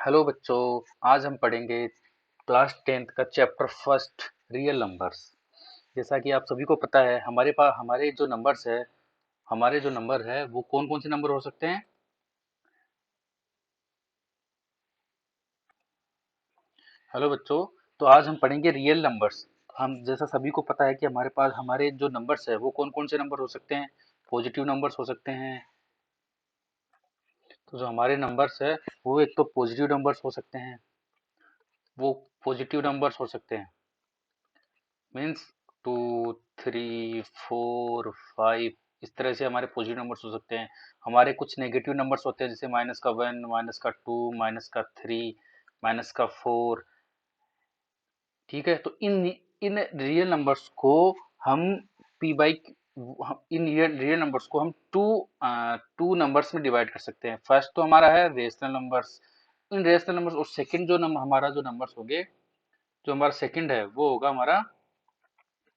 Hello बच्चों। आज हम पढ़ेंगे क्लास 10th का चैप्टर फर्स्ट रियल नंबर्स। जैसा कि आप सभी को पता है हमारे पास हमारे जो नंबर है वो कौन कौन से नंबर हो सकते हैं। हेलो बच्चों, तो आज हम पढ़ेंगे रियल नंबर्स। हम जैसा सभी को पता है कि हमारे पास हमारे जो नंबर्स है वो कौन कौन से नंबर हो सकते हैं। पॉजिटिव नंबर्स हो सकते हैं। तो जो हमारे नंबर्स है वो एक तो पॉजिटिव नंबर्स हो सकते हैं। वो पॉजिटिव नंबर्स हो सकते हैं मीन्स 2, 3, 4, 5। इस तरह से हमारे पॉजिटिव नंबर्स हो सकते हैं। हमारे कुछ नेगेटिव नंबर्स होते हैं जैसे -1, -2, -3, -4। ठीक है, तो इन इन रियल नंबर्स को हम P by in real numbers को हम टू नंबर्स में डिवाइड कर सकते हैं। फर्स्ट तो हमारा है रेशनल नंबर्स। इन रेशनल नंबर्स और सेकंड हमारा जो नंबर्स होंगे, जो हमारा सेकंड है वो होगा हमारा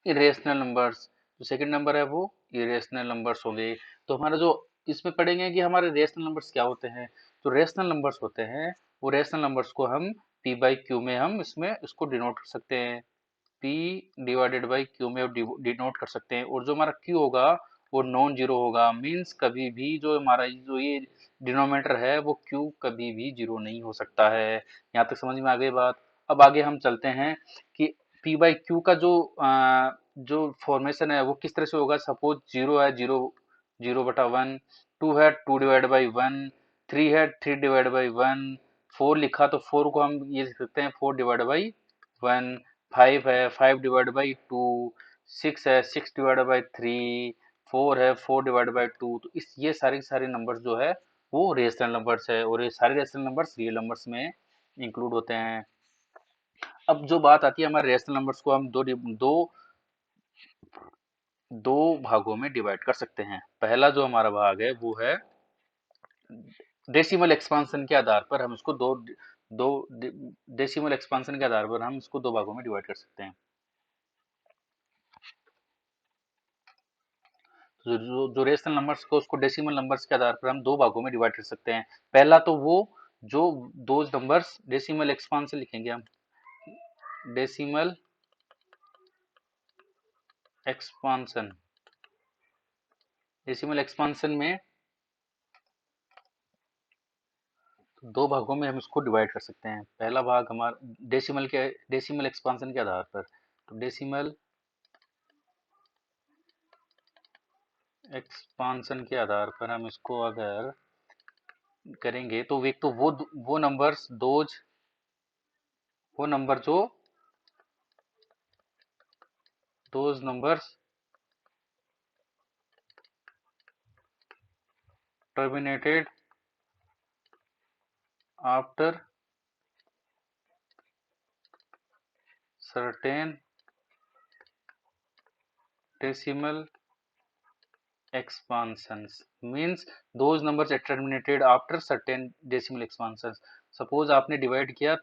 इरेशनल नंबर्स। जो सेकंड नंबर है वो इरेशनल नंबर्स होंगे। तो हमारा जो इसमें पढ़ेंगे कि हमारे रेशनल नंबर्स क्या होते हैं। जो रेशनल नंबर्स होते हैं वो रेशनल नंबर्स को हम पी बाई क्यू में हम इसमें इसको डिनोट कर सकते हैं। पी डिवाइडेड बाई क्यू में डिनोट कर सकते हैं। और जो हमारा क्यू होगा वो नॉन जीरो होगा। मीन्स कभी भी जो हमारा जो ये डिनोमिनेटर है वो क्यू कभी भी जीरो नहीं हो सकता है। यहाँ तक समझ में आ गई बात। अब आगे हम चलते हैं कि पी बाई क्यू का जो फॉर्मेशन है वो किस तरह से होगा। सपोज जीरो है, जीरो 0/1। टू है 2/1। थ्री है 3/1। फोर लिखा तो फोर को हम ये लिख सकते हैं 4/1। फाइव है 5/2। सिक्स है 6/3। फोर है 4/2। तो इस ये सारे नंबर्स जो है वो रेशनल नंबर्स है और ये सारे रेशनल नंबर्स रियल नंबर्स में इंक्लूड होते हैं। अब जो बात आती है हमारे रेशनल नंबर्स को हम दो दो भागों में डिवाइड कर सकते हैं। पहला जो हमारा भाग है वो है डेसिमल एक्सपांशन के आधार पर हम इसको दो डेसिमल एक्सपांशन के आधार पर हम इसको दो भागों में डिवाइड कर सकते हैं। जो रेशनल नंबर्स को उसको डेसिमल नंबर्स के आधार पर हम दो भागों में डिवाइड कर सकते हैं। पहला तो वो जो दो नंबर्स डेसिमल एक्सपांशन लिखेंगे हम। डेसिमल एक्सपांशन डेसिमल एक्सपांशन में दो भागों में हम इसको डिवाइड कर सकते हैं। पहला भाग हमारा डेसिमल एक्सपांशन के आधार पर। तो डेसिमल एक्सपांशन के आधार पर हम इसको अगर करेंगे तो एक तो वो नंबर्स वो नंबर जो those numbers terminated after certain decimal expansions means those numbers are terminated after certain decimal expansions। Suppose आपने डिवाइड किया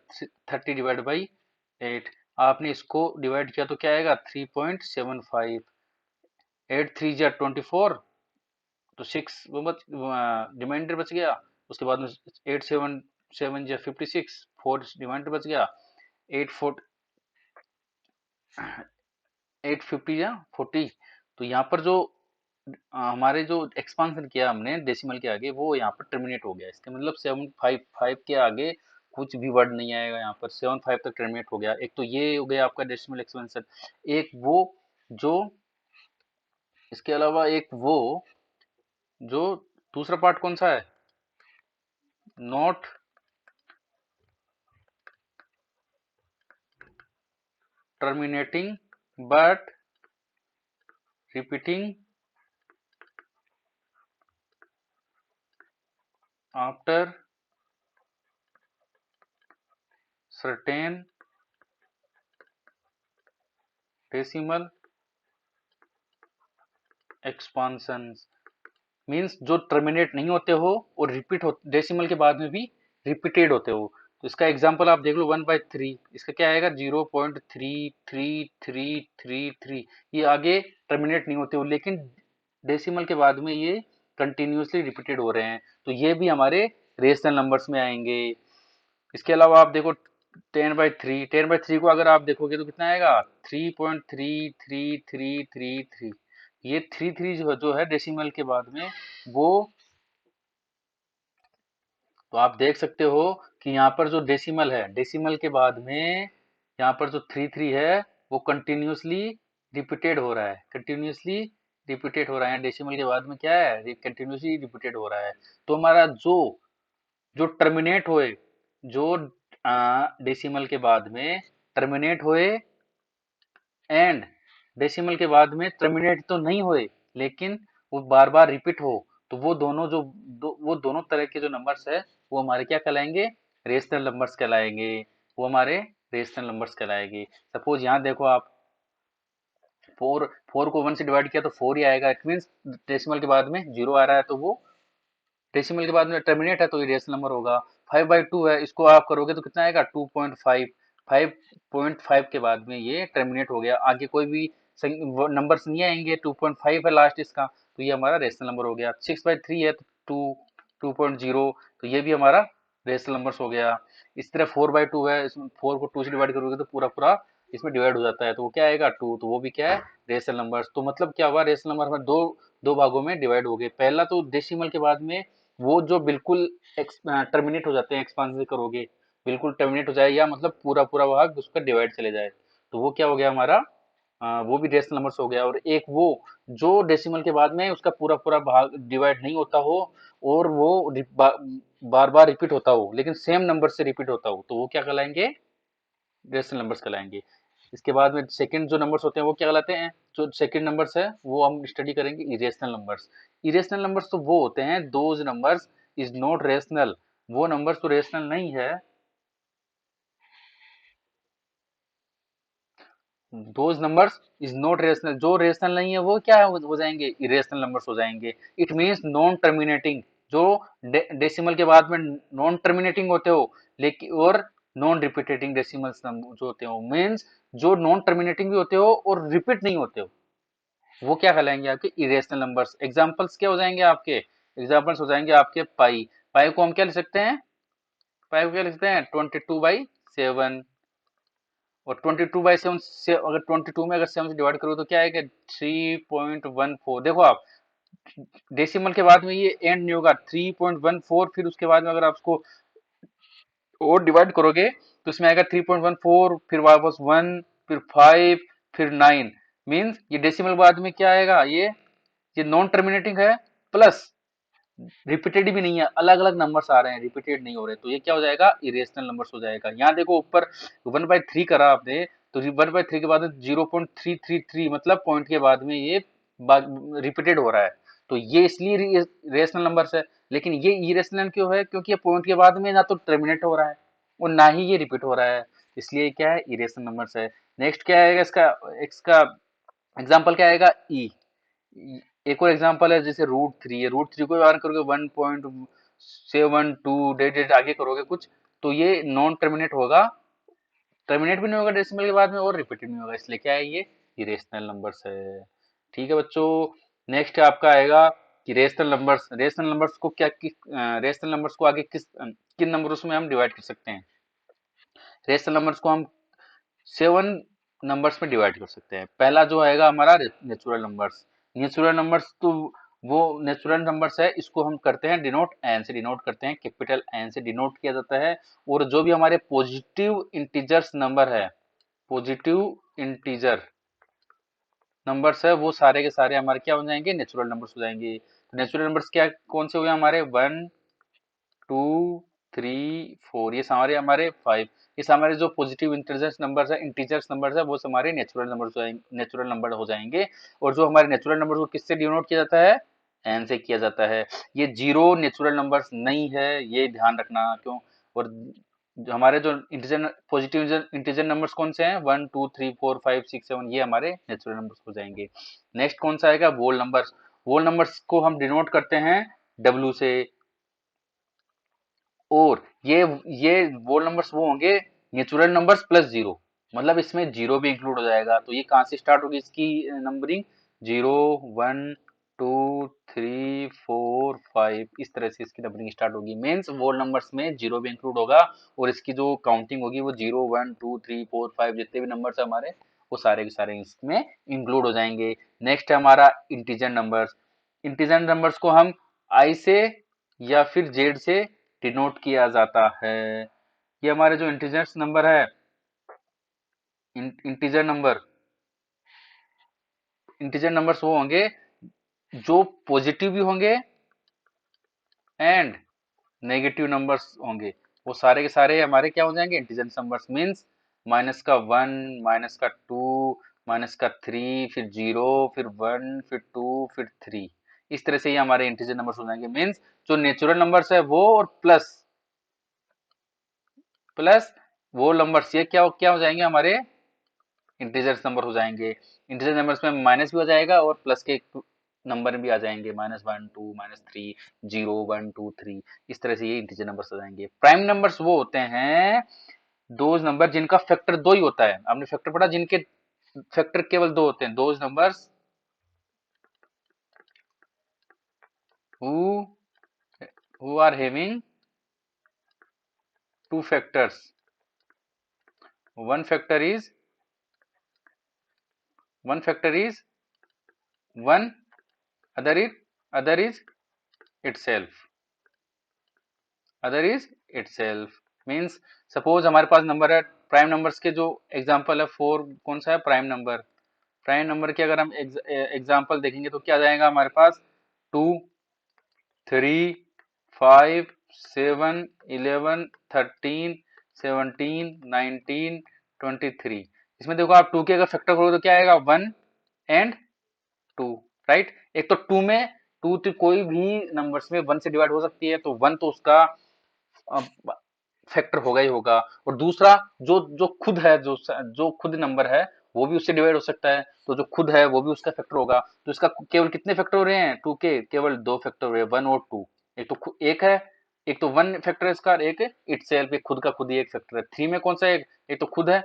30/8। आपने इसको डिवाइड किया तो क्या आएगा 3.75। 8 3 जा 24। तो 6 रिमाइंडर बच गया। उसके बाद में 8 7 7 जा 56। 4 रिमाइंडर बच गया। 8 50 जा 40। तो यहाँ पर जो हमारे जो एक्सपांशन किया हमने डेसिमल के आगे वो यहाँ पर टर्मिनेट हो गया। इसका मतलब 755 के आगे कुछ भी वर्ड नहीं आएगा। यहाँ पर 75 तक टर्मिनेट हो गया। एक तो ये हो गया आपका डेसिमल एक्सपेंशन। एक वो जो इसके अलावा एक वो जो दूसरा पार्ट कौन सा है, not terminating but repeating after certain decimal expansions means जो टर्मिनेट नहीं होते हो और रिपीट हो डेसिमल के बाद में भी रिपीटेड होते हो। तो इसका एग्जांपल आप देख लो 1/3। इसका क्या आएगा 0.33333। ये आगे टर्मिनेट नहीं होते हो लेकिन डेसिमल के बाद में ये कंटिन्यूसली रिपीटेड हो रहे हैं। तो ये भी हमारे रेशनल नंबर्स में आएंगे। इसके अलावा आप देखो 10/3, 10/3 को अगर आप देखोगे तो कितना आएगा, 3.333333। ये 3 जो है डेसिमल के बाद में वो, तो आप देख सकते हो कि यहाँ पर जो डेसिमल है, डेसिमल के बाद में यहाँ पर जो 3 है वो कंटिन्यूसली रिपीटेड हो रहा है, कंटिन्यूसली रिपीटेड हो रहा है। डेसिमल के बाद में क्या है, कंटिन्यूसली रिपीटेड हो रहा है। तो हमारा जो जो टर्मिनेट होए, जो डेसिमल के बाद में टर्मिनेट होए एंड डेसिमल के बाद में टर्मिनेट तो नहीं होए, लेकिन वो बार बार रिपीट हो, तो वो दोनों वो दोनों तरह के जो नंबर्स है वो हमारे क्या कहलाएंगे, रेशनल नंबर्स कहलाएंगे। वो हमारे रेशनल नंबर्स कहलाएंगे। सपोज यहाँ देखो आप, फोर फोर को 1 से डिवाइड किया तो 4 ही आएगा। इट मीन्स डेसिमल के बाद में 0 आ रहा है, तो वो डेसिमल के बाद में टर्मिनेट है, तो ये रेशनल नंबर होगा। 5/2 है, इसको आप करोगे तो कितना आएगा, 2.5। 5.5 के बाद में ये टर्मिनेट हो गया, आगे कोई भी नंबर्स नहीं आएंगे, 2.5 है लास्ट इसका, तो ये हमारा रेशनल नंबर हो गया। 6/3 है तो 2.0, तो ये भी हमारा रेशनल नंबर्स हो गया। इस तरह 4/2 है, इसमें 4 को 2 से डिवाइड करोगे तो पूरा पूरा इसमें डिवाइड हो जाता है, तो वो क्या आएगा, 2, तो वो भी क्या है, रेशनल नंबर्स। तो मतलब क्या हुआ, रेशनल नंबर हमें दो दो भागों में डिवाइड हो गए। पहला तो डेसिमल के बाद में वो जो बिल्कुल टर्मिनेट हो जाते हैं, एक्सपांशन से करोगे बिल्कुल टर्मिनेट हो जाए, या मतलब पूरा पूरा भाग उसका डिवाइड चले जाए, तो वो क्या हो गया हमारा, वो भी रेशनल नंबर्स हो गया। और एक वो जो डेसिमल के बाद में उसका पूरा पूरा भाग डिवाइड नहीं होता हो, और वो बार बार रिपीट होता हो, लेकिन सेम नंबर से रिपीट होता हो, तो वो क्या कहलाएंगे, रेशनल नंबर्स कहलाएंगे। इसके बाद में सेकंड जो नंबर्स होते हैं वो क्या कहलाते हैं, जो सेकंड नंबर्स है वो हम स्टडी करेंगे इरेशनल नंबर्स। इरेशनल नंबर्स तो वो होते हैं, those numbers is not rational, वो नंबर्स तो रेशनल नहीं है। Those numbers is not rational, जो रेशनल नहीं है वो क्या हो जाएंगे, इरेशनल नंबर्स हो जाएंगे। इट मींस नॉन टर्मिनेटिंग, जो डेसिमल के बाद में नॉन टर्मिनेटिंग होते हो, लेकिन और नॉन रिपीटेटिंग डेसिमल्स जो होते हो, मींस जो नॉन टर्मिनेटिंग भी होते हो और रिपीट नहीं होते हो, वो क्या कहलाएंगे, आपके इरेशनल नंबर्स। एग्जांपल्स क्या हो जाएंगे आपके, एग्जांपल्स हो जाएंगे आपके पाई। पाई को हम क्या लिख सकते हैं, पाई को क्या लिख सकते हैं, 22/7। और 22/7 से अगर 22 में अगर 7 से डिवाइड करो तो क्या आएगा, 3.14। देखो आप, डेसिमल के बाद में ये एंड नहीं होगा, 3.14, फिर उसके बाद में अगर आप उसको और डिवाइड करोगे तो इसमें आएगा 3.14, फिर वापस 1, फिर 5, फिर 9। मीन्स ये डेसिमल बाद में क्या आएगा, ये नॉन टर्मिनेटिंग है, प्लस रिपीटेड भी नहीं है, अलग अलग नंबर्स आ रहे हैं, रिपीटेड नहीं हो रहे, तो ये क्या हो जाएगा, इरेशनल नंबर्स हो जाएगा। यहाँ देखो ऊपर 1/3 करा आपने, तो 1/3 के बाद 0.333, मतलब पॉइंट के बाद में ये रिपीटेड हो रहा है, तो ये इसलिए रेशनल नंबर्स है। लेकिन ये इरेशनल क्यों है, क्योंकि ये पॉइंट के बाद में ना तो टर्मिनेट हो रहा है और ना ही ये रिपीट हो रहा है, इसलिए क्या है, इरेशनल नंबर्स है। नेक्स्ट क्या आएगा इसका, इसका एग्जाम्पल क्या आएगा, ई। एक और एग्जांपल है, जैसे √3 है, √3 को बार करोगे 1.72 डेट आगे करोगे कुछ, तो ये नॉन टर्मिनेट होगा, टर्मिनेट भी नहीं होगा डेसिमल के बाद में और रिपीटेड नहीं होगा, इसलिए क्या है, ये इरेशनल नंबर्स है। ठीक है बच्चों। नेक्स्ट आपका आएगा कि रेशनल नंबर्स, रेशनल नंबर्स को क्या, रेशनल नंबर्स को आगे किन नंबर्स में हम डिवाइड कर सकते हैं। रेशनल नंबर्स को हम 7 नंबर्स में डिवाइड कर सकते हैं। पहला जो आएगा हमारा नेचुरल नंबर्स। नेचुरल नंबर्स तो वो नेचुरल नंबर्स है, इसको हम करते हैं डिनोट, एन से डिनोट करते हैं, कैपिटल एन से डिनोट किया जाता है। और जो भी हमारे पॉजिटिव इंटीजर्स नंबर है, पॉजिटिव इंटीजर नंबर्स है, वो सारे के सारे हमारे क्या हो जाएंगे, नेचुरल नंबर्स हो जाएंगे। तो नेचुरल नंबर्स क्या कौन से हो गए हमारे, 1, 2, 3, 4, ये सारे हमारे 5। ये हमारे जो पॉजिटिव इंटीजर्स नंबर्स है, इंटीजर्स नंबर्स है, वो हमारे नेचुरल नंबर्स हो जाएंगे, नेचुरल नंबर हो जाएंगे। और जो हमारे नेचुरल नंबर्स को किससे डिनोट किया जाता है, एन से किया जाता है। ये जीरो नेचुरल नंबर्स नहीं है, ये ध्यान रखना क्यों। और जो हमारे जो इंटीजर पॉजिटिव इंटीजर नंबर्स कौन से हैं, 1, 2, 3, 4, 5, 6, 7, ये हमारे नेचुरल नंबर्स हो जाएंगे। नेक्स्ट कौन सा आएगा, वोल नंबर्स। वोल नंबर्स को हम डिनोट करते हैं डब्ल्यू से। और ये वोल नंबर्स वो होंगे, नेचुरल नंबर्स प्लस जीरो, मतलब इसमें जीरो भी इंक्लूड हो जाएगा। तो ये कहाँ से स्टार्ट होगी इसकी नंबरिंग, 0, 1, 2 3 4 5 इस तरह से इसकी नंबरिंग स्टार्ट होगी। मीन्स वो नंबर्स में जीरो भी इंक्लूड होगा और इसकी जो काउंटिंग होगी वो 0 1 2 3 4 5 जितने भी नंबर्स है हमारे वो सारे के सारे इसमें इंक्लूड हो जाएंगे। नेक्स्ट है हमारा इंटीजर नंबर्स। इंटीजर नंबर्स को हम आई से या फिर जेड से डिनोट किया जाता है। ये हमारे जो इंटीजर्स नंबर है, इंटीजर नंबर्स वो होंगे जो पॉजिटिव भी होंगे एंड नेगेटिव नंबर्स होंगे। वो सारे के सारे हमारे क्या हो जाएंगे, इंटीजर नंबर्स। मीन्स माइनस का 1, माइनस का 2, माइनस का 3, फिर 0, फिर 1, फिर 2, फिर 3। इस तरह से ये हमारे इंटीजर नंबर्स हो जाएंगे। मीन्स जो नेचुरल नंबर्स है वो और प्लस प्लस वो नंबर्स, ये क्या क्या हो जाएंगे हमारे इंटीजर्स नंबर हो जाएंगे। इंटीजर नंबर्स में माइनस भी हो जाएगा और प्लस के नंबर भी आ जाएंगे, -1 2 -3 0 1 2 3। इस तरह से ये इंटीजर नंबर्स हो जाएंगे। प्राइम नंबर्स वो होते हैं दोज नंबर जिनका फैक्टर 2 ही होता है। आपने फैक्टर पढ़ा, जिनके फैक्टर केवल 2 होते हैं। Those numbers who who are having two factors. One factor is one, other is itself. Other is itself. Means suppose हमारे पास नंबर है, प्राइम नंबर्स के जो एग्जांपल है 4, कौन सा है प्राइम नंबर। प्राइम नंबर के अगर हम एग्जांपल देखेंगे तो क्या जाएगा हमारे पास, 2 3 5 7 11 13 17 19 23। इसमें देखो आप 2 के अगर फैक्टर करोगे तो क्या आएगा, 1 एंड 2, राइट। एक तो 2 में 2 तो कोई भी नंबर्स में 1 से डिवाइड हो सकती है, तो 1 तो उसका फैक्टर होगा ही होगा। और दूसरा जो जो खुद है, जो खुद नंबर है वो भी उससे डिवाइड हो सकता है, तो जो खुद है वो भी उसका फैक्टर होगा। तो इसका केवल कितने फैक्टर हो रहे हैं, 2 के केवल 2 फैक्टर हो रहे हैं, 1 और 2। एक तो एक है, एक तो 1 फैक्टर है इसका, एक इटसेल्फ, एक खुद का खुद ही एक फैक्टर है। 3 में कौन सा, एक तो खुद है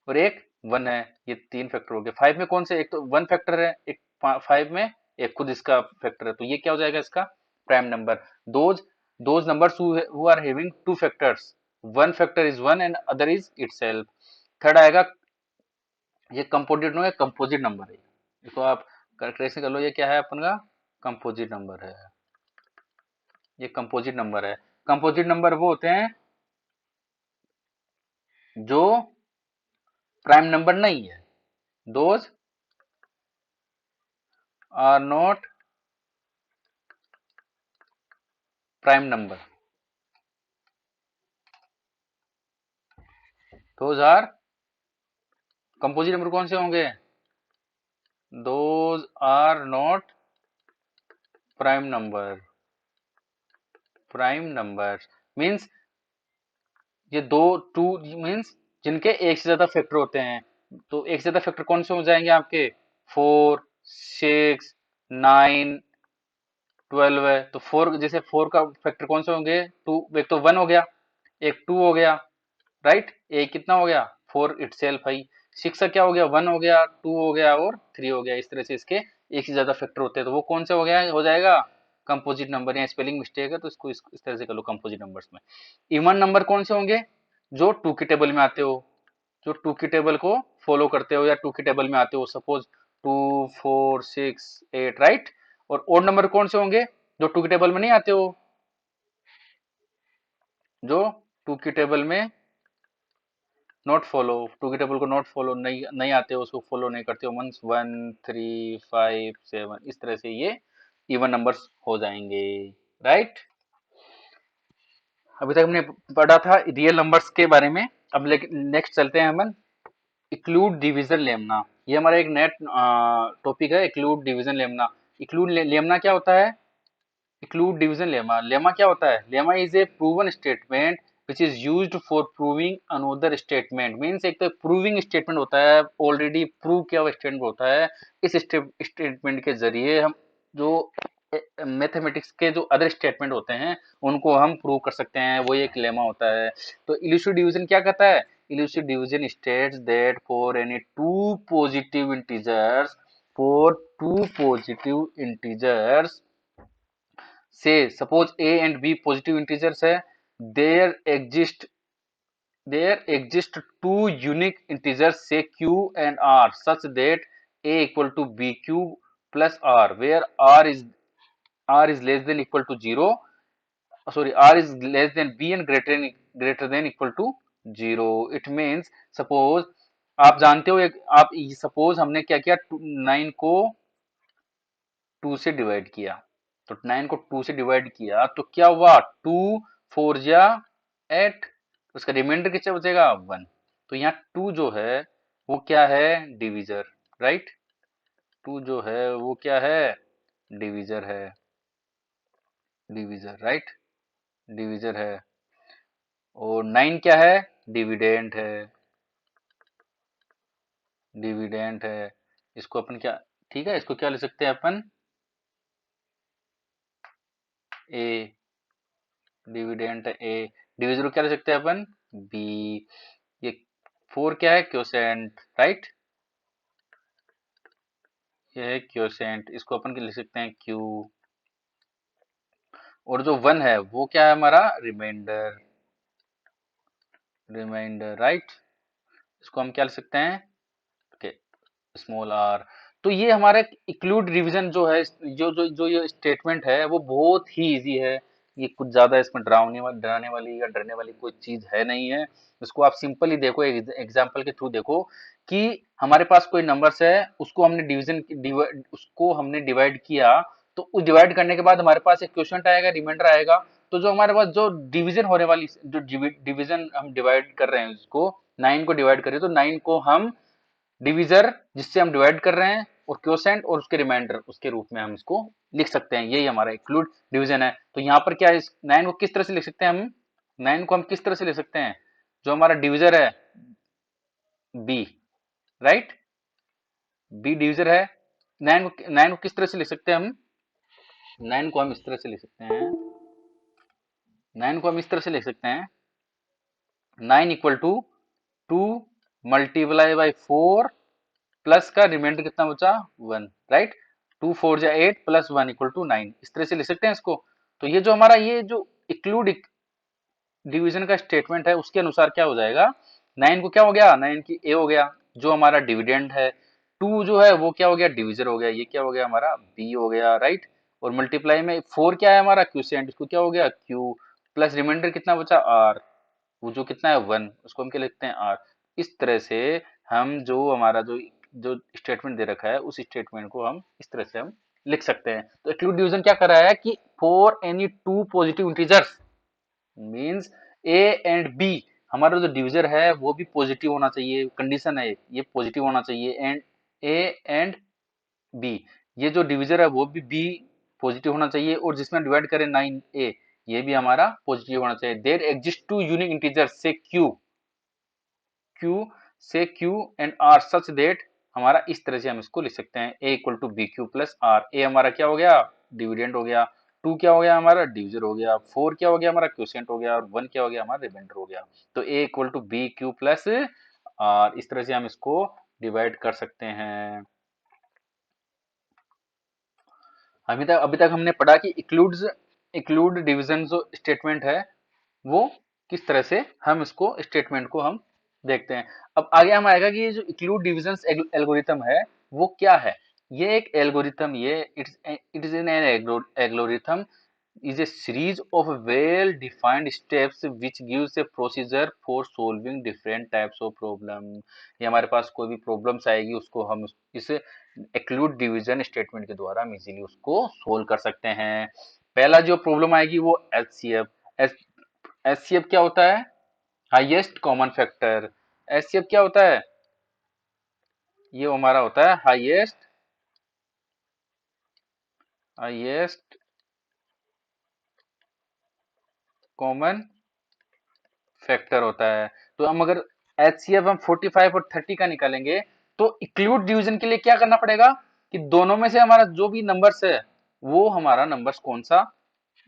और एक 1 है, ये 3 फैक्टर हो गए। 5 में कौन से, एक तो 1 फैक्टर है, एक 5 में एक खुद इसका फैक्टर है, तो ये क्या हो जाएगा इसका prime number. Those those numbers who are having two factors, one factor is 1 and other is itself। Third आएगा, ये कंपोजिट नंबर है। इसको आप कैलकुलेशन कर लो, ये क्या है अपन का कंपोजिट नंबर है। ये कंपोजिट नंबर है। कंपोजिट नंबर वो होते हैं जो प्राइम नंबर नहीं है। Those are not prime number, those are composite number. कौन से होंगे, those are not prime number. Prime number means ये दो, टू मीन्स जिनके एक से ज्यादा फैक्टर होते हैं। तो एक से ज्यादा फैक्टर कौन से हो जाएंगे आपके, 4 6 9 12 है। तो 4, जैसे 4 का फैक्टर कौन से होंगे, 2, एक तो 1 हो गया, एक 2 हो गया, राइट। एक कितना हो गया, 4 इटसेल्फ है। 6 का क्या हो गया, 1 हो गया, 2 हो गया और 3 हो गया। इस तरह से इसके एक से ज्यादा फैक्टर होते हैं, तो वो कौन से हो गया, हो जाएगा कंपोजिट नंबर। या स्पेलिंग मिस्टेक है तो इसको इस तरह से कर लो कंपोजिट नंबर्स में। इवन नंबर कौन से होंगे, जो 2 की टेबल में आते हो, जो 2 की टेबल को फॉलो करते हो या 2 की टेबल में आते हो। Suppose 2 4 6 8, right. और ओड नंबर कौन से होंगे, जो 2 की टेबल में नहीं आते हो, जो 2 की टेबल में नॉट फॉलो, 2 की टेबल को नॉट फॉलो नहीं नहीं आते हो, उसको फॉलो नहीं करते हो। 1 1 3 5 7, इस तरह से ये इवन नंबर्स हो जाएंगे, राइट। अभी तक हमने पढ़ा था रियल नंबर्स के बारे में। अब नेक्स्ट चलते हैं हम इक्लूड डिवीजन लेमना। ये हमारा एक नेट टॉपिक है, इक्लूड डिवीजन लेमना। इक्लूड लेमना क्या होता है, include division lemma। लेमा क्या होता है, lemma is a proven statement which is used for proving another statement. Means एक तो प्रूविंग स्टेटमेंट होता है, ऑलरेडी प्रूव किया हुआ स्टेटमेंट होता है। इस स्टेटमेंट के जरिए हम जो मैथमेटिक्स के जो अदर स्टेटमेंट होते हैं उनको हम प्रूव कर सकते हैं, वो एक लेमा होता है। तो इल्यूसिव डिवीजन क्या कहता है, elusive division states that for any two positive integers, for two positive integers, say suppose a and b positive integers है, there exist two unique integers say q and r such that a equal to bq plus r, where r is less than equal to 0, sorry, r is less than b and greater than equal to 0. It means suppose आप जानते हो आप suppose हमने क्या किया, 9 को 2 से divide किया, तो 9 को 2 से डिवाइड किया तो क्या हुआ, 2 4 जा 8, उसका रिमाइंडर कितना बचेगा 1. तो यहाँ 2 जो है वो क्या है, डिविजर, राइट. 2 जो है वो क्या है, डिविजर है, डिविजर, राइट, डिविजर है. और 9 क्या है, डिविडेंड है, डिविडेंड है. इसको अपन क्या, ठीक है, इसको क्या ले सकते हैं अपन, ए, डिविडेंड है ए. डिविजर को क्या ले सकते हैं अपन, बी. ये 4 क्या है, क्योसेंट, राइट, ये है क्योसेंट, इसको अपन क्या ले सकते हैं, क्यू. और जो 1 है वो क्या है हमारा, रिमाइंडर, रिमाइंडर, राइट. इसको हम क्या ले सकते हैं, ओके, स्मॉल आर. तो ये हमारा इंक्लूड रिवीजन जो है, जो ये स्टेटमेंट है वो बहुत ही इजी है. ये कुछ ज्यादा इसमें डराने वाली या डरने वाली कोई चीज है नहीं है. इसको आप सिंपली देखो, एग्जांपल के थ्रू देखो कि हमारे पास कोई नंबर्स है, उसको हमने उसको हमने डिवाइड किया, तो उस डिवाइड करने के बाद हमारे पास एक क्वेश्चन आएगा, रिमाइंडर आएगा. तो जो हमारे पास जो डिवीजन होने वाली, जो डिवीजन हम डिवाइड कर रहे हैं, उसको 9 को डिवाइड करें तो 9 को हम डिविजर जिससे हम डिवाइड कर रहे हैं और क्वोशेंट और उसके रिमाइंडर उसके रूप में हम इसको लिख सकते हैं. यही हमारा इंक्लूड डिवीजन है. तो यहाँ पर क्या है, 9 को किस तरह से लिख सकते हैं हम, 9 को हम किस तरह से लिख सकते हैं, जो हमारा डिविजर है बी, राइट, बी डिविजर है. 9 को किस तरह से लिख सकते हैं हम, 9 को हम इस तरह से लिख सकते हैं, 9 को हम इस तरह से लिख सकते हैं, 9 equal to 2 multiply by 4 plus का रिमाइंडर कितना बचा, 1, राइट. 2 4 जा 8 प्लस 1 इक्वल टू 9, इस तरह से लिख सकते हैं इसको. तो ये जो हमारा ये जो इंक्लूड डिवीजन का स्टेटमेंट है उसके अनुसार क्या हो जाएगा, 9 को क्या हो गया, 9 की ए हो गया, जो हमारा डिविडेंड है. 2 जो है वो क्या हो गया, डिविजर हो गया, ये क्या हो गया हमारा, बी हो गया, राइट. और मल्टीप्लाई में 4 क्या है हमारा, क्यूसेंट, इसको क्या हो गया, क्यू, प्लस रिमाइंडर कितना बचा, आर, वो जो कितना है 1, उसको हम क्या लिखते हैं, आर. इस तरह से हम जो हमारा जो जो स्टेटमेंट दे रखा है उस स्टेटमेंट को हम इस तरह से हम लिख सकते हैं. तो इंक्लूड डिवीजन क्या कर रहा है कि for any two positive integers means a and b, हमारा जो डिविजर है वो भी पॉजिटिव होना चाहिए, कंडीशन है ये पॉजिटिव होना चाहिए. एंड ए एंड बी, ये जो डिविजर है वो भी बी पॉजिटिव होना चाहिए. और जिसमें डिवाइड करें 9 ए, ये भी हमारा पॉजिटिव होना चाहिए. There exist two unique integers say q and r such that, हमारा इस तरह से हम इसको लिख सकते हैं, a equal to b q plus r. A हमारा क्या हो गया, डिविडेंड हो गया. 2 क्या हो गया हमारा, डिविजर हो गया. 4 क्या हो गया हमारा, क्वोशिएंट हो गया. और 1 क्या हो गया हमारा, रिमाइंडर हो गया. तो a equal to b q plus r, इस तरह से हम इसको डिवाइड कर सकते हैं. अभी तक हमने पढ़ा कि इंक्लूड डिवीजन जो स्टेटमेंट है वो किस तरह से हम इसको स्टेटमेंट को हम देखते हैं. अब आगे हम आएगा कि ये जो इंक्लूड डिवीजन एल्गोरिथम है वो क्या है. ये एक एल्गोरिथम, ये it is an algorithm is a series of well defined steps which gives a procedure for solving different types of problem. ये हमारे पास कोई भी प्रॉब्लम्स आएगी उसको हम इस एक्लूड डिवीजन स्टेटमेंट के द्वारा हम इजीली उसको सोल्व कर सकते हैं. पहला जो प्रॉब्लम आएगी वो एचसीएफ. एचसीएफ क्या होता है, हाईएस्ट कॉमन फैक्टर. एचसीएफ क्या होता है, ये हमारा होता है हाईएस्ट हाईएस्ट कॉमन फैक्टर होता है. तो हम अगर एचसीएफ हम 45 और 30 का निकालेंगे तो इंक्लूड डिवीजन के लिए क्या करना पड़ेगा कि दोनों में से हमारा जो भी नंबर्स है वो हमारा नंबर्स कौन सा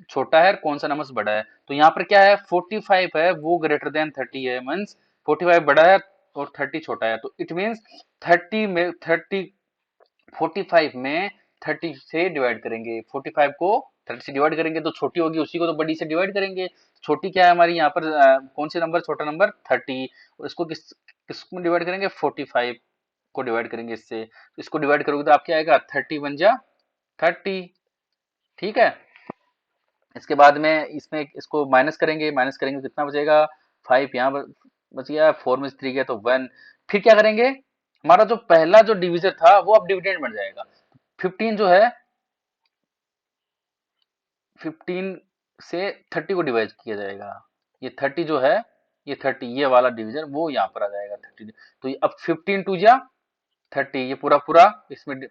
छोटा है और कौन सा नंबर्स बड़ा है. तो यहाँ पर क्या है, 45 है वो ग्रेटर देन 30 है, मींस 45 बड़ा है और 30 छोटा है. तो इट मींस 30 में 30 45 में 30 से डिवाइड करेंगे, 45 को 30 से डिवाइड करेंगे तो छोटी होगी, उसी को तो बड़ी से डिवाइड करेंगे। छोटी क्या है हमारी यहाँ पर, कौन से नंबर, छोटा नंबर 30, और इसको किस में डिवाइड करेंगे, 45 को डिवाइड करेंगे इससे, तो इसको डिवाइड करोगे तो आप क्या आएगा, 30 बन जा 30। ठीक है, इसके बाद में इसमें इसको माइनस करेंगे तो कितना बचेगा, 5 यहाँ बच गया, 4 में से 3 गया तो 1। फिर क्या करेंगे, हमारा जो पहला जो डिविजर था वो अब डिविडेंड बन जाएगा। 15 जो है, 15 से 30 को डिवाइड किया जाएगा, ये 30 जो है, ये 30 ये वाला डिवीजन वो यहाँ पर आ जाएगा 30। तो ये अब 15 टू जा 30, ये पूरा पूरा इसमें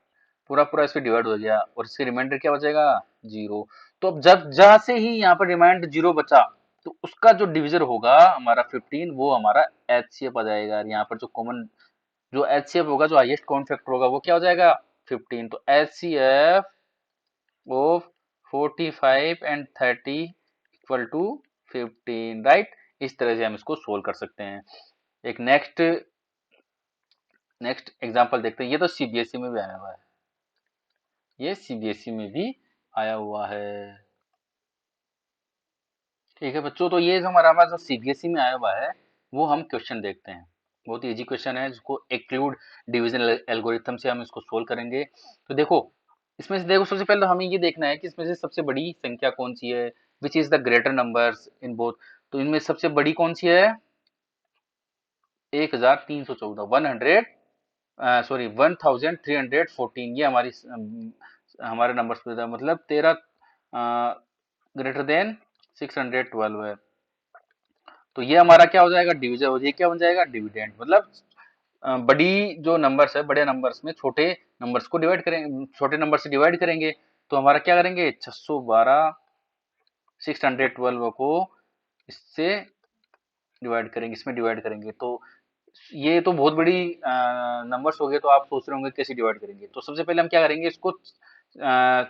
पूरा पूरा इसमें डिवाइड हो गया, और इसके रिमाइंडर क्या बचेगा, 0। तो अब जब जहां से ही यहाँ पर रिमाइंडर 0 बचा, तो उसका जो डिविजर होगा हमारा 15, वो हमारा एचसीएफ आ जाएगा। और यहाँ पर जो कॉमन जो एचसीएफ होगा, जो हाईएस्ट कॉमन फैक्टर होगा, वो क्या हो जाएगा, 15। तो HCF of 45 and 30 equal to 15, right. इस तरह से हम इसको सोल्व कर सकते हैं। एक नेक्स्ट एग्जांपल देखते हैं। ये तो सीबीएसई में भी आया हुआ है, ये सीबीएसई में भी आया हुआ है। ठीक है बच्चों, तो ये जो हमारा जो सीबीएसई में आया हुआ है, वो हम क्वेश्चन देखते हैं। बहुत ही इजी क्वेश्चन है, जिसको एक्लूड डिवीजन एल्गोरिथम से हम इसको सोल्व करेंगे। तो देखो, इसमें से देखो, सबसे पहले तो हमें ये देखना है कि इसमें से सबसे बड़ी संख्या कौन सी है, which is the greater numbers in both. तो इनमें सबसे बड़ी कौन सी है, 1314, 1314, ये हमारे नंबर्स पे था, मतलब 13 ग्रेटर देन 612 है। तो ये हमारा क्या हो जाएगा, डिविजन हो जाएगा, क्या बन जाएगा, डिविडेंड। मतलब बड़ी जो नंबर्स है, बड़े नंबर्स में छोटे नंबर्स को डिवाइड करेंगे, छोटे नंबर से डिवाइड करेंगे। तो हमारा क्या करेंगे, 612 612 को इससे डिवाइड करेंगे, इसमें डिवाइड करेंगे। तो ये तो बहुत बड़ी नंबर्स हो गए, तो आप सोच रहे होंगे कैसे डिवाइड करेंगे। तो सबसे पहले हम क्या करेंगे, इसको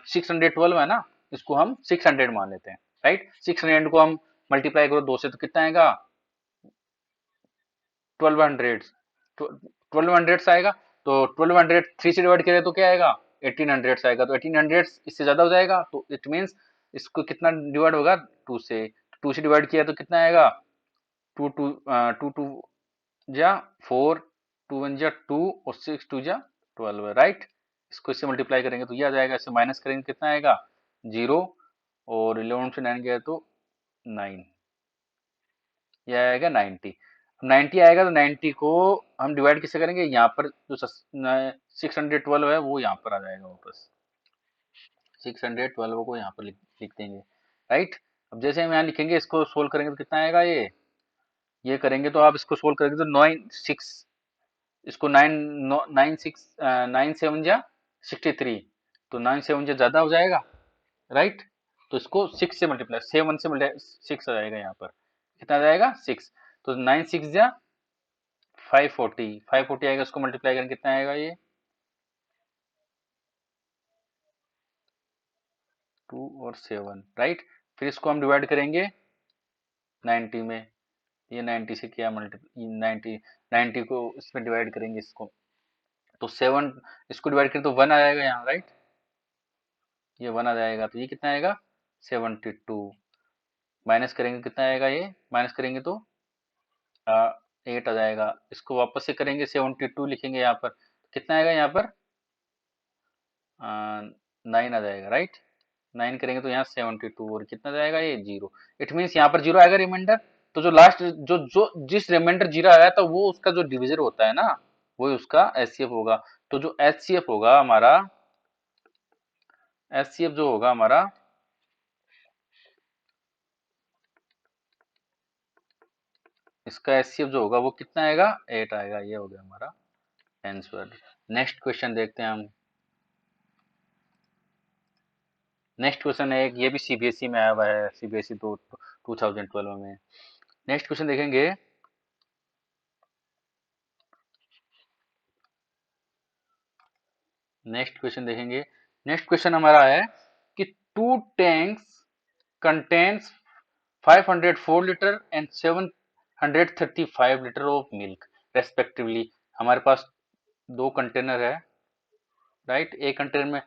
612 है ना, इसको हम 600 मान लेते हैं, राइट। 600 को हम मल्टीप्लाई करो 2 से, तो कितना आएगा, 1200, 1200 आएगा। तो 1200 3 से डिवाइड करें तो क्या आएगा, 1800 आएगा। तो 1800 इससे ज्यादा हो जाएगा, तो इट मीन्स इसको कितना डिवाइड होगा, 2 से। 2 से डिवाइड किया तो कितना आएगा, टू टू टू टू जा 4, 2 1 जा 2, और 6 2 जा 12 है, राइट। इसको इससे मल्टीप्लाई करेंगे तो ये आ जाएगा, इससे माइनस करेंगे कितना आएगा, 0, और 11 से 9 गया तो 9, ये आएगा 90। 90 आएगा तो 90 को हम डिवाइड किससे करेंगे, यहाँ पर जो 612 है वो यहाँ पर आ जाएगा वापस, 612 को यहाँ पर लिख देंगे, राइट। अब जैसे हम यहाँ लिखेंगे, इसको सोल्व करेंगे तो कितना आएगा, ये करेंगे तो आप इसको सोल्व करेंगे तो 9 6, इसको 9 जा 63, तो 9 7 जा ज्यादा हो जाएगा, राइट। तो इसको 6 से मल्टीप्लाई, 7 से मल्टीप्लाई 6 आ जाएगा, यहाँ पर कितना आ जाएगा, 6। तो 9 6 जा 540, 540 आएगा, उसको मल्टीप्लाई करेंगे कितना आएगा, ये 2 और 7, राइट। फिर इसको हम डिवाइड करेंगे 90 में, ये 90 से क्या मल्टीप्लाई, 90 को इसमें डिवाइड करेंगे इसको, तो 7, इसको डिवाइड करें तो 1 आ जाएगा यहाँ, राइट। ये 1 आ जाएगा, तो ये कितना आएगा, 72। माइनस करेंगे कितना आएगा, ये माइनस करेंगे तो 8 आ जाएगा। इसको वापस से करेंगे, 72 लिखेंगे यहाँ पर, कितना आएगा यहाँ पर, 9 आ जाएगा, राइट। 9 करेंगे तो यहाँ 72, और कितना जाएगा, ये 0। इट मीन्स यहाँ पर 0 आएगा रिमाइंडर। तो जो लास्ट जो जो जिस रिमाइंडर 0 आया था, वो उसका जो डिविजर होता है ना, वही उसका एचसीएफ होगा। तो जो एचसीएफ होगा हमारा, एचसीएफ जो होगा हमारा, इसका एचसीएफ जो होगा वो कितना आएगा, 8 आएगा। ये हो गया हमारा आंसर। नेक्स्ट क्वेश्चन देखते हैं हम। नेक्स्ट क्वेश्चन है एक, ये भी सीबीएसई में आया हुआ है, सीबीएसई 2012 में। नेक्स्ट क्वेश्चन देखेंगे, नेक्स्ट क्वेश्चन हमारा है कि 2 tanks contains 504 litre and 735 litre of milk respectively. हमारे पास 2 कंटेनर है, राइट। एक कंटेनर में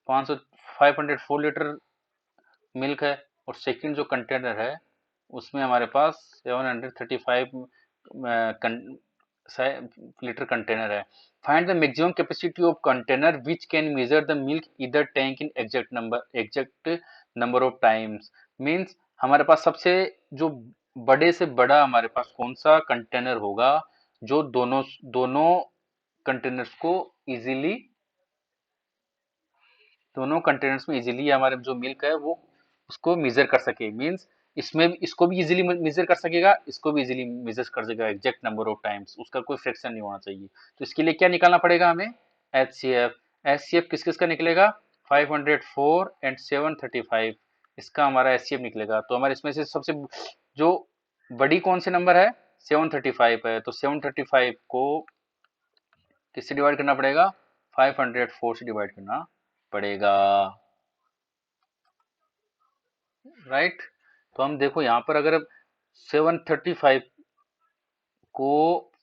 500 504 लीटर मिल्क है, और सेकंड जो कंटेनर है उसमें हमारे पास 735 लीटर कंटेनर है। Find the maximum capacity of container which can measure the milk इधर tank in exact number of times. Means हमारे पास सबसे जो बड़े से बड़ा हमारे पास कौन सा कंटेनर होगा जो दोनों दोनों कंटेनर्स को इजीली, दोनों कंटेनर्स में इजीली हमारे जो मिल्क है वो उसको मेजर कर सके। मींस इसमें इसको भी इजीली मेजर कर सकेगा, इसको भी इजीली मेजर कर सकेगा एग्जैक्ट नंबर ऑफ टाइम्स, उसका कोई फ्रैक्शन नहीं होना चाहिए। तो इसके लिए क्या निकालना पड़ेगा हमें, एचसीएफ। एचसीएफ किस किस का निकलेगा, 504 एंड 735, इसका हमारा एचसीएफ निकलेगा। तो हमारे इसमें से सबसे जो बड़ी कौन सी नंबर है, 735 है। तो 735 को किससे डिवाइड करना पड़ेगा, 504 से डिवाइड करना पड़ेगा। राइट। तो हम देखो यहाँ पर अगर 735 को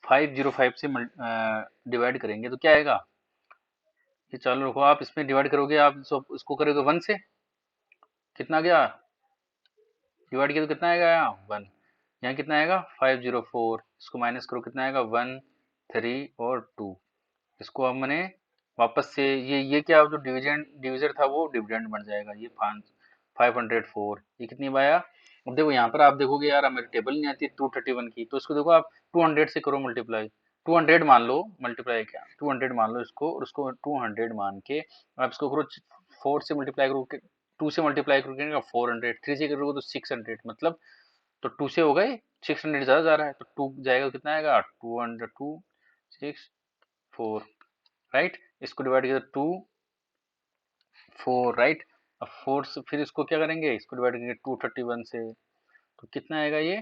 505 से डिवाइड करेंगे तो क्या आएगा, ये चालू रखो, आप इसमें डिवाइड करोगे, आप इसको करोगे 1 से, कितना गया, डिवाइड किया तो कितना आएगा यहाँ 1, यहाँ कितना आएगा 504, इसको माइनस करो कितना आएगा 1 3 और 2। इसको अब मैंने वापस से ये क्या जो डिविजन था वो डिविडेंड बन जाएगा, ये 504, ये कितनी बार आया। अब देखो यहाँ पर आप देखोगे यार मेरी टेबल नहीं आती 231 की, तो इसको देखो आप 200 से करो मल्टीप्लाई, 200 मान लो, मल्टीप्लाई क्या 200 मान लो इसको, और उसको 200 मान के आप इसको करो 4 से मल्टीप्लाई करो, 2 से मल्टीप्लाई करोगे 400, 3 से करोगे तो 600, मतलब तो 2 से हो गए 600 ज्यादा जा रहा है, तो 2 जाएगा तो कितना आएगा 200, 2 6 4, राइट। इसको डिवाइड किया 2 4, राइट। अब 4 से फिर इसको क्या करेंगे, इसको डिवाइड करेंगे 231 से, तो कितना आएगा ये,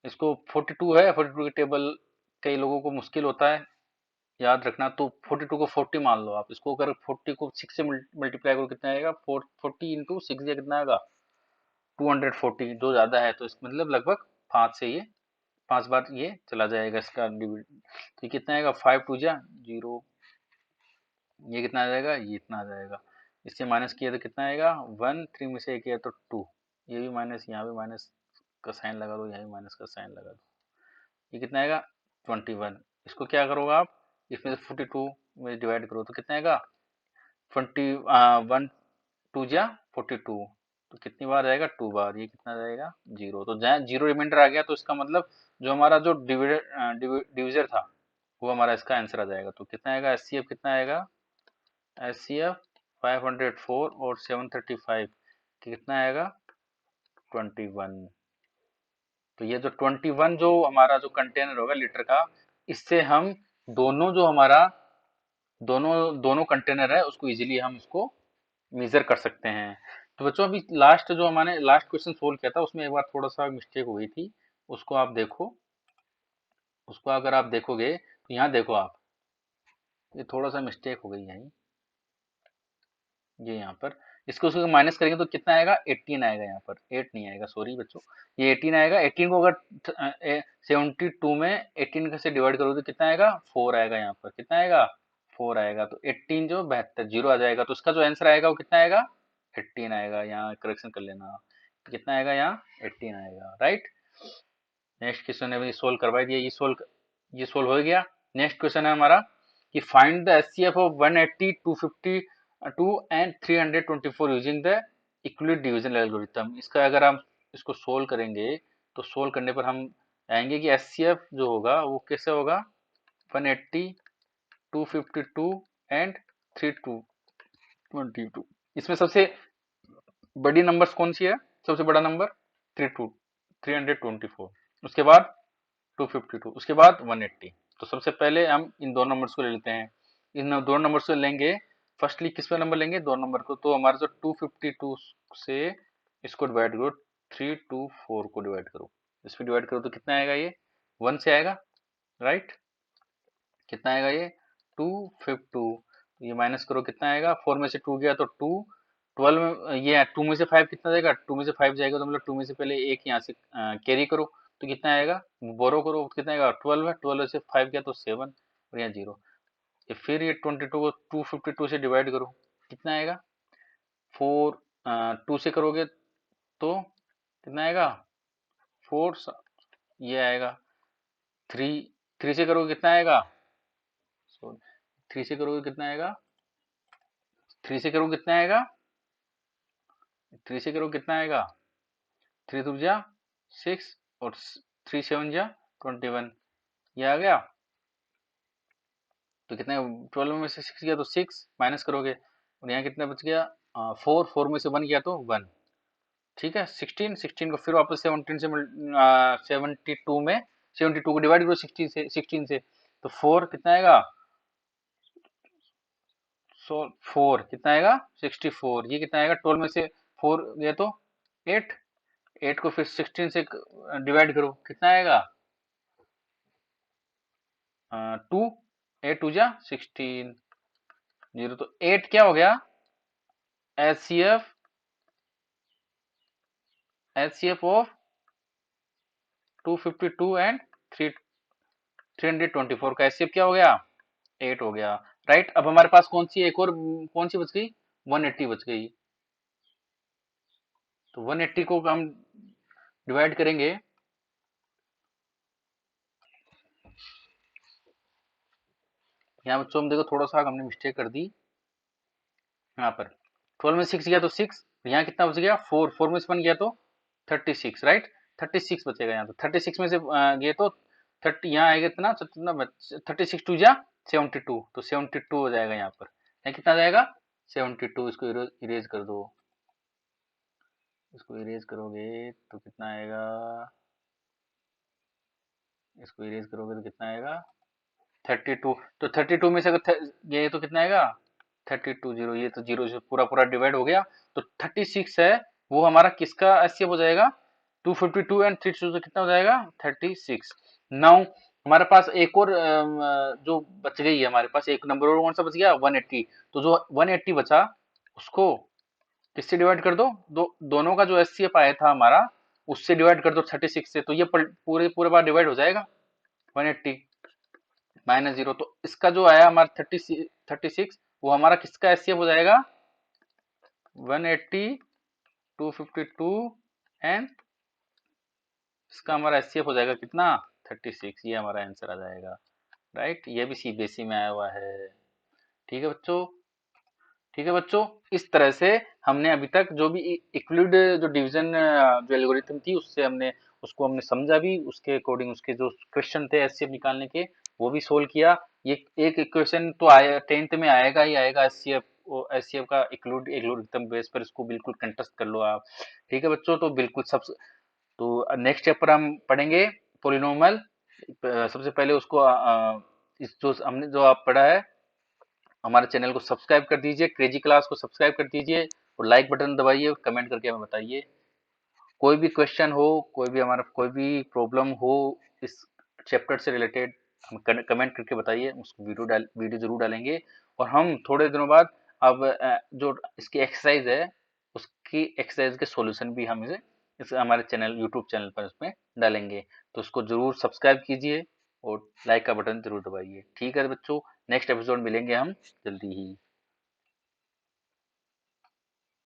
इसको 42 है, 42 की टेबल कई लोगों को मुश्किल होता है याद रखना, तो 42 को 40 मान लो आप, इसको अगर 40 को 6 से मल्टीप्लाई करो कितना आएगा, 40 इंटू 6 या कितना आएगा 240, जो ज्यादा है तो इस मतलब लगभग 5 से ये 5 बार ये चला जाएगा इसका डिविड, तो ये कितना आएगा 5 2 जा 0, ये कितना आ जाएगा, ये इतना आ जाएगा। इससे माइनस किया तो कितना आएगा 1, 3 में से एक किया तो 2, ये भी माइनस, यहाँ भी माइनस का साइन लगा दो, यहाँ भी माइनस का साइन लगा दो, ये कितना आएगा 21। इसको क्या करोगे आप, इसमें से 42 में डिवाइड करो तो कितना आएगा 1 2 जा 42, तो कितनी बार जाएगा 2 बार, ये कितना जाएगा 0, तो जहाँ 0 रिमाइंडर आ गया तो इसका मतलब जो हमारा जो डिविजर था वो हमारा इसका आंसर आ जाएगा। तो कितना आएगा एचसीएफ, कितना आएगा एचसीएफ 504 और 735 कितना आएगा 21। तो ये जो 21 जो हमारा जो कंटेनर होगा लीटर का, इससे हम दोनों जो हमारा दोनों दोनों कंटेनर है उसको इजीली हम इसको मेजर कर सकते हैं। तो बच्चों अभी लास्ट जो हमारे लास्ट क्वेश्चन सोल्व किया था उसमें एक बार थोड़ा सा मिस्टेक हो गई थी, उसको आप देखो, उसको अगर आप देखोगे तो यहाँ देखो आप, ये थोड़ा सा मिस्टेक हो गई है, ये यहाँ पर इसको उसको माइनस करेंगे तो कितना आएगा 18 आएगा, यहाँ पर 8 नहीं आएगा, सॉरी बच्चों, ये 18 आएगा। 18 को अगर 72 में 18 से डिवाइड करोगे तो कितना आएगा 4 आएगा, यहाँ पर कितना आएगा 4 आएगा, तो 18 जो 72 जीरो आ जाएगा, तो इसका जो आंसर आएगा वो कितना आएगा 18 आएगा, यहाँ करेक्शन कर लेना, तो कितना आएगा यहाँ 18 आएगा, राइट। नेक्स्ट क्वेश्चन है सोल्व करवा दिया, ये सोल्व हो गया। नेक्स्ट क्वेश्चन है हमारा कि find the HCF of 180 252 and 324 using the equilibrium division algorithm. इसका अगर हम इसको सोल्व करेंगे तो सोल्व करने पर हम आएंगे कि एचसीएफ जो होगा वो कैसे होगा 180 252 एंड 322, इसमें सबसे बड़ी नंबर्स कौन सी है, सबसे बड़ा नंबर 324, उसके बाद 252, उसके बाद 180। तो सबसे पहले हम इन दो नंबर्स को ले लेते हैं, इन दो नंबर्स को लेंगे, फर्स्टली किस पे नंबर लेंगे, दो नंबर को, तो हमारा जो 252 से इसको डिवाइड करो, 324 को डिवाइड करो, इस पे डिवाइड करो तो कितना आएगा, ये 1 से आएगा, राइट। कितना आएगा ये 252, ये माइनस करो कितना आएगा, 4 में से 2 गया तो 2, 12 में ये 2 में से 5 कितना जाएगा, 2 में से 5 जाएगा तो मतलब 2 में से पहले एक यहाँ से कैरी करो तो कितना आएगा, बोरो करो कितना आएगा 12 है, 12 से 5 गया तो 7 और यहाँ 0, फिर ये 22 को 252 से डिवाइड करो, कितना आएगा? 4 2 से करोगे तो कितना आएगा? 4 ये आएगा। 3 से करोगे कितना आएगा? सॉरी, 3 से करोगे कितना आएगा? 3 से करोगे कितना आएगा? 3 से करोगे कितना आएगा? 3 2 जा 6 और 3 7 जा 21, ये आ गया। तो कितने 12 में से 6 गया तो 6 माइनस करोगे और यहाँ कितना बच गया? 4 में से 1 गया तो 1। ठीक है, 16 को फिर वापस 17 से 72 में 72 को डिवाइड करो 16 से तो 4 कितना आएगा? 4 कितना आएगा? 64। ये कितना आएगा? 12 में से 4 गया तो 8, 8 को फिर 16 से डिवाइड करो, कितना आएगा? 2, 8 2 जा 16, 0 तो 8 क्या हो गया? HCF ऑफ 252 एंड 324 का HCF क्या हो गया? 8 हो गया। राइट, अब हमारे पास कौन सी एक और कौन सी बच गई? 180 बच गई। तो 180 को हम डिवाइड करेंगे, यहाँ बच्चों हम देखो थोड़ा सा हमने मिस्टेक कर दी। यहाँ पर 12 में 6 गया तो 6, यहाँ कितना बच गया? 4 में से 1 गया तो 36, राइट। 36 बचेगा यहाँ, तो 36 में से गए तो 30, यहाँ आएगा इतना 36 2 जा 72, तो 72 हो जाएगा यहाँ पर। यहाँ कितना जाएगा? 72। इसको इरेज कर दो, इसको इरेज करोगे तो कितना आएगा? इसको इरेज करोगे तो कितना आएगा? 32। तो 32 में से अगर ये तो कितना आएगा? 32 0, ये तो 0 से पूरा पूरा डिवाइड हो गया। तो 36 है वो हमारा किसका एचसीएफ हो जाएगा? 252 एंड 3 से कितना हो जाएगा? 36। नाउ हमारे पास एक और जो बच गई है, हमारे पास एक नंबर और कौन सा बच गया? 180। तो जो 180 बचा उसको किससे डिवाइड कर दो, दोनों का जो एचसीएफ आया था हमारा उससे डिवाइड कर दो 36 से, तो ये पूरे पूरे बार डिवाइड हो जाएगा 180 -0। तो इसका जो आया हमारा 36 वो हमारा किसका एचसीएफ हो जाएगा? 180, 252 एंड इसका हमारा एचसीएफ हो जाएगा कितना? 36। ये हमारा आंसर आ जाएगा, राइट। ये भी सीबीएसई में आया हुआ है। ठीक है बच्चों, ठीक है बच्चों, इस तरह से हमने अभी तक जो भी इक्वलिड जो डिवीजन जो एल्गोरिथम थी उससे हमने उसको हमने समझा भी, उसके अकॉर्डिंग उसके जो क्वेश्चन थे एचसीएफ निकालने के वो भी सोल्व किया। ये एक इक्वेशन तो आया 10th में आएगा ही आएगा, एचसीएफ का इक्लूड एल्गोरिथम बेस पर, इसको बिल्कुल कंटेस्ट कर लो आप। ठीक है बच्चों, तो बिल्कुल सब, तो नेक्स्ट चैप्टर हम पढ़ेंगे पोलिनोमल। सबसे पहले उसको इस जो हमने जो आप पढ़ा है हमारे चैनल को सब्सक्राइब कर दीजिए, क्रेजी क्लास को सब्सक्राइब कर दीजिए और लाइक बटन दबाइए और कमेंट करके हमें बताइए। कोई भी क्वेश्चन हो, कोई भी हमारा कोई भी प्रॉब्लम हो इस चैप्टर से रिलेटेड, हम कमेंट करके बताइए, उसको वीडियो जरूर डालेंगे। और हम थोड़े दिनों बाद अब जो इसकी एक्सरसाइज है उसकी एक्सरसाइज के सॉल्यूशन भी हम इस हमारे चैनल यूट्यूब चैनल पर उसमें डालेंगे। तो उसको जरूर सब्सक्राइब कीजिए और लाइक का बटन जरूर दबाइए। ठीक है बच्चों, नेक्स्ट एपिसोड मिलेंगे हम जल्दी ही।